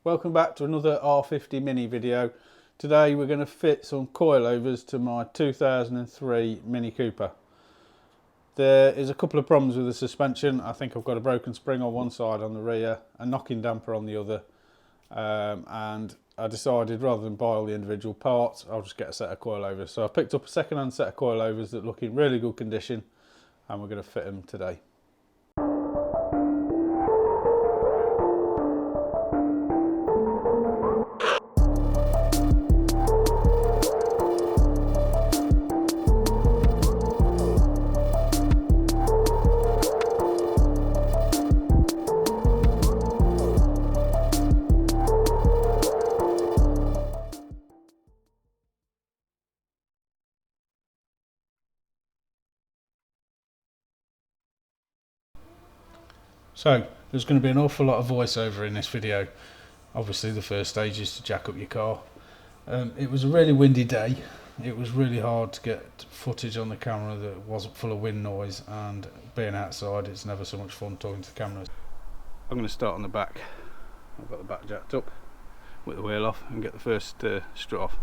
Welcome back to another R50 Mini video. Today we're going to fit some coilovers to my 2003 Mini Cooper. There is a couple of problems with the suspension. I think I've got a broken spring on one side on the rear, a knocking damper on the other, and I decided rather than buy all the individual parts, I'll just get a set of coilovers. So I picked up a second-hand set of coilovers that look in really good condition, and we're going to fit them today. So there's going to be an awful lot of voiceover in this video. Obviously the first stage is to jack up your car. It was a really windy day. It was really hard to get footage on the camera that wasn't full of wind noise, and being outside it's never so much fun talking to the cameras. I'm going to start on the back. I've got the back jacked up with the wheel off and get the first strut off.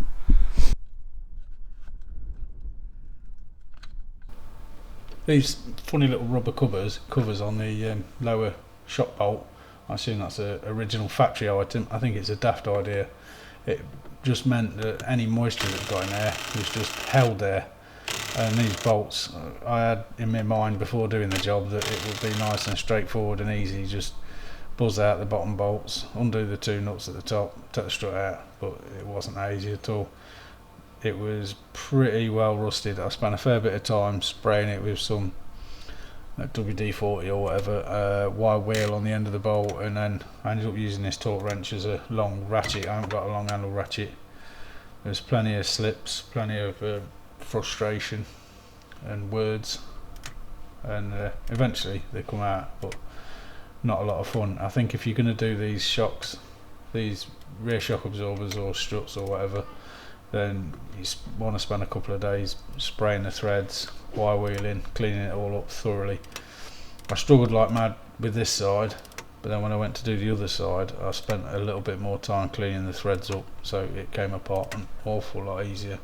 These funny little rubber covers on the lower shock bolt, I assume that's an original factory item. I think it's a daft idea. It just meant that any moisture that got in there was just held there, and these bolts, I had in my mind before doing the job that it would be nice and straightforward and easy. Just buzz out the bottom bolts, undo the two nuts at the top, take the strut out, but it wasn't that easy at all. It was pretty well rusted. I spent a fair bit of time spraying it with some WD-40 or whatever, wire wheel on the end of the bolt, and then I ended up using this torque wrench as a long ratchet. I haven't got a long handle ratchet. There's plenty of slips, plenty of frustration and words, and eventually they come out, but not a lot of fun. I think if you're going to do these shocks, these rear shock absorbers or struts or whatever, then you want to spend a couple of days spraying the threads, wire wheeling, cleaning it all up thoroughly. I struggled like mad with this side, but then when I went to do the other side, I spent a little bit more time cleaning the threads up, so it came apart an awful lot easier.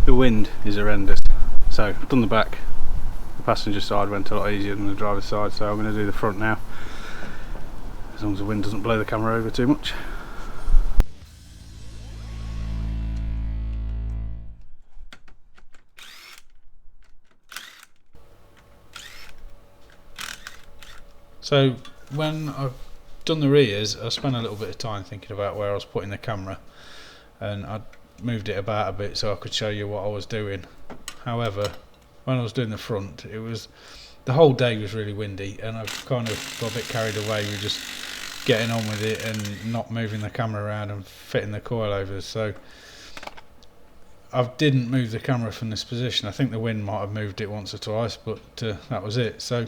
The wind is horrendous, so I've done the back. The passenger side went a lot easier than the driver's side, so I'm going to do the front now, as long as the wind doesn't blow the camera over too much. So when I've done the rears, I spent a little bit of time thinking about where I was putting the camera, and I moved it about a bit so I could show you what I was doing. However, when I was doing the front, the whole day was really windy, and I kind of got a bit carried away with just getting on with it and not moving the camera around and fitting the coilovers. So I didn't move the camera from this position. I think the wind might have moved it once or twice, but that was it. So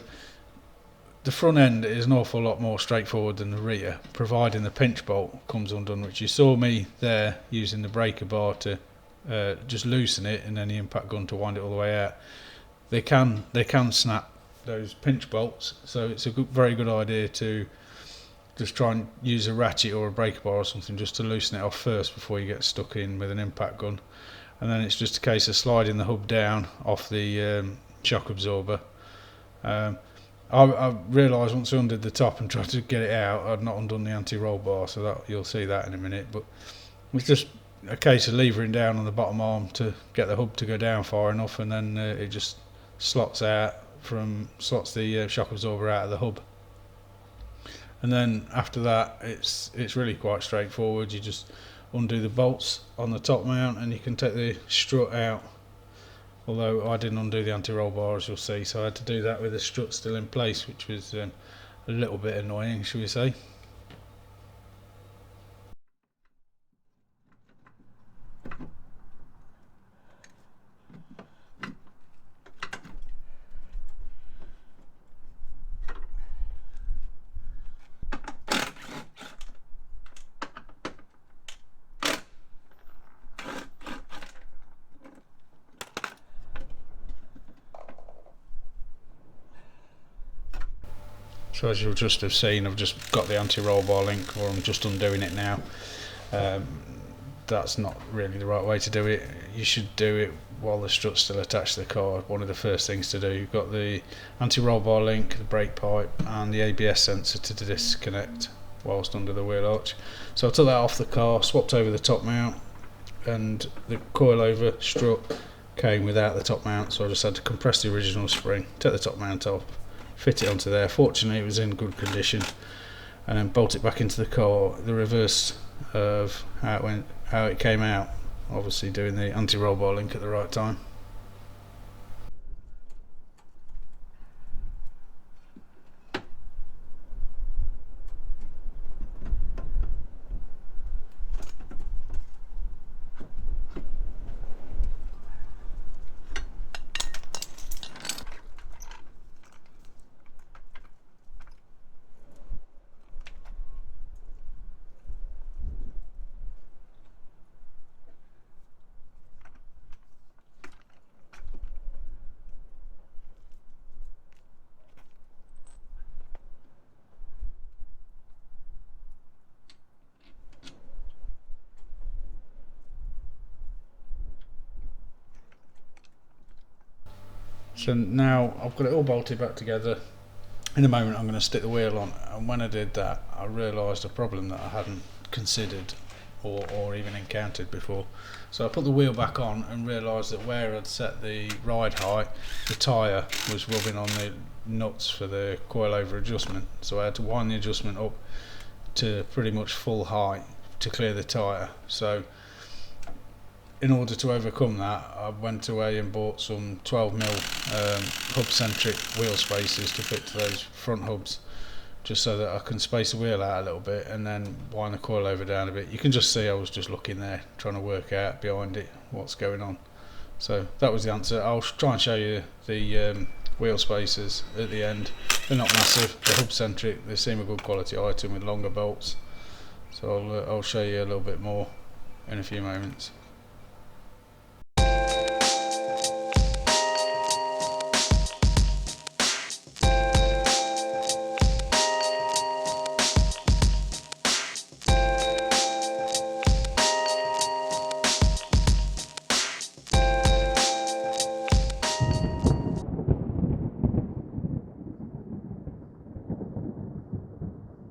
the front end is an awful lot more straightforward than the rear, providing the pinch bolt comes undone, which you saw me there using the breaker bar to just loosen it, and then the impact gun to wind it all the way out. They can snap those pinch bolts, so it's a very good idea to just try and use a ratchet or a breaker bar or something just to loosen it off first before you get stuck in with an impact gun. And then it's just a case of sliding the hub down off the shock absorber. I realised once I undid the top and tried to get it out, I'd not undone the anti-roll bar, so that you'll see that in a minute. But it's just a case of levering down on the bottom arm to get the hub to go down far enough, and then it just slots the shock absorber out of the hub. And then after that, it's really quite straightforward. You just undo the bolts on the top mount and you can take the strut out. Although I didn't undo the anti-roll bar, as you'll see, so I had to do that with the strut still in place, which was a little bit annoying, shall we say. So as you'll just have seen, I've just got the anti-roll bar link, or I'm just undoing it now. That's not really the right way to do it. You should do it while the strut's still attached to the car. One of the first things to do. You've got the anti-roll bar link, the brake pipe and the ABS sensor to disconnect whilst under the wheel arch. So I took that off the car, swapped over the top mount, and the coilover strut came without the top mount, so I just had to compress the original spring, take the top mount off, fit it onto there. Fortunately it was in good condition, and then bolt it back into the car, the reverse of how it came out, obviously doing the anti-roll bar link at the right time. So now I've got it all bolted back together. In a moment I'm going to stick the wheel on, and when I did that I realised a problem that I hadn't considered or even encountered before. So I put the wheel back on and realised that where I'd set the ride height, the tyre was rubbing on the nuts for the coilover adjustment, so I had to wind the adjustment up to pretty much full height to clear the tyre. So in order to overcome that, I went away and bought some 12mm hub-centric wheel spacers to fit to those front hubs, just so that I can space the wheel out a little bit and then wind the coilover down a bit. You can just see I was just looking there, trying to work out behind it what's going on. So that was the answer. I'll try and show you the wheel spacers at the end. They're not massive, they're hub-centric, they seem a good quality item with longer bolts. So I'll show you a little bit more in a few moments.